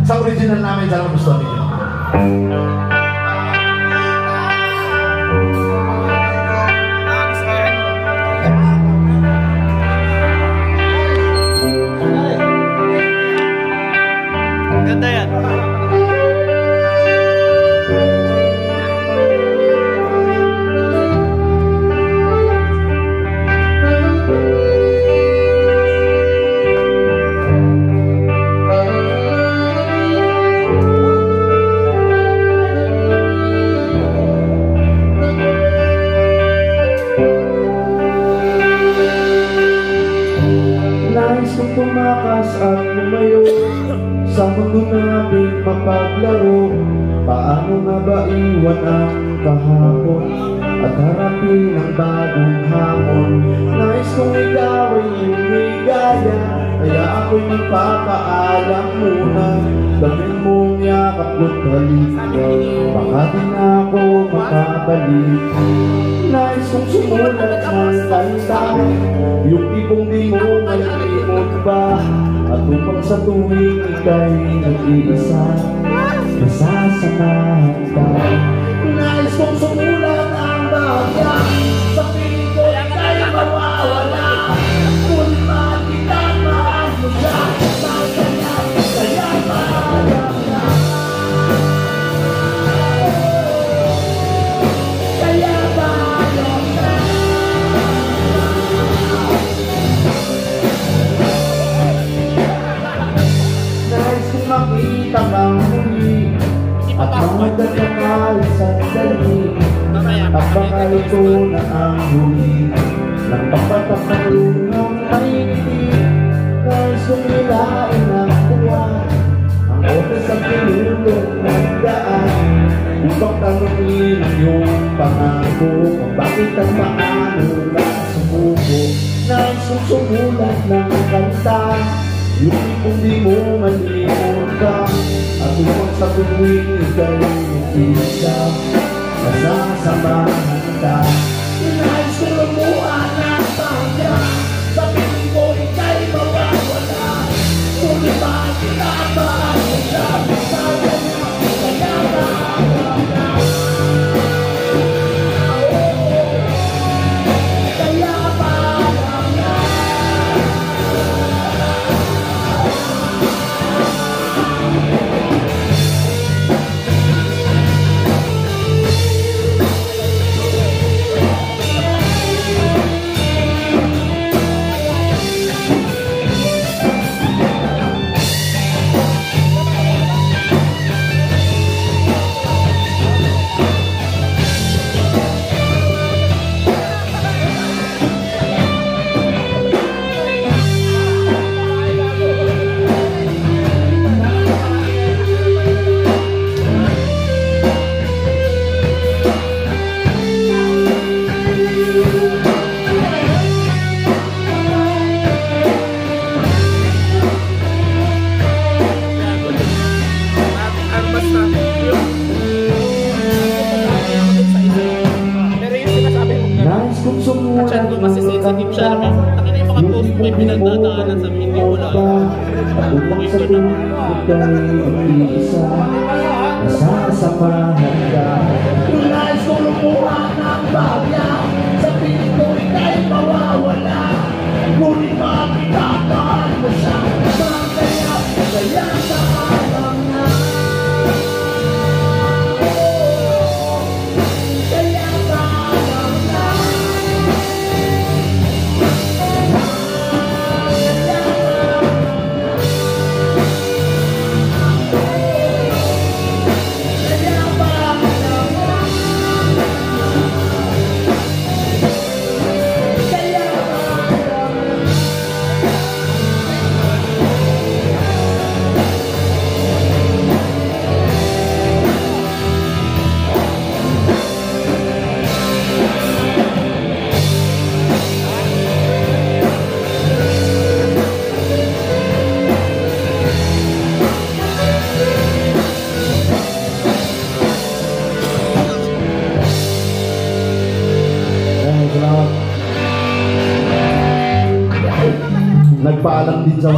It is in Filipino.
sa original namin, sana gusto ninyo. Ganda yan. Nais kong tumakas at lumayo sa mundo nating mapaglaro. Paano nga ba iwan ang kahapon at harapin ang bagong hamon? Nais kong ikaw ay lumigaya, kaya ako'y magpapaalam muna. Gawin mong yakap ko't halik, baka di na ako makabalik. Nais kong sumulat ng kanta, yung tipong di mo malimot ba, at upang sa tuwing ika'y nag-iisa, nasasamahan ka. Nais kong sumulat ang bahagya, sa piling ko ika'y mawawala. Ngunit makita mahal mo siya, mahal ka niya, kaya mahal ka. Kaya mahal ka. Nais kong makita kang muli at magdadakal sa dali, at baka ito na ang huli ng papatakalo ng maingiti. Nais kong nilain ang buwan, ang oras ang pinulog ng daan, upang tanungin ang iyong pangako kung bakit at paano ka sumuko. Nais kong sumulat ng kanta, yung kung di mo malimot ka, at upang sa tuwing ika'y nag-iisa, nasasamahan ka. Nais kong lumuan ang bahagya, sa piling ko ika'y mawawala. Ngunit bakit mahal mo siya, mahal ka niya, kaya mahal ka. Kaya mahal ka. Chat ko kasi sensitive siya naman. Taki na yung mga post ko yung pinagdadaanan sa hindi ko lang. At upang sa tuwing ika'y nag-iisa, nasasamahan ka. Nais kong lumuhan ang bahagya, sa piling ko ika'y mawawala. Ngunit makita mahal mo siya, mahal kaya, kaya mahal na. Kaya mahal na. Nagpaalam din sa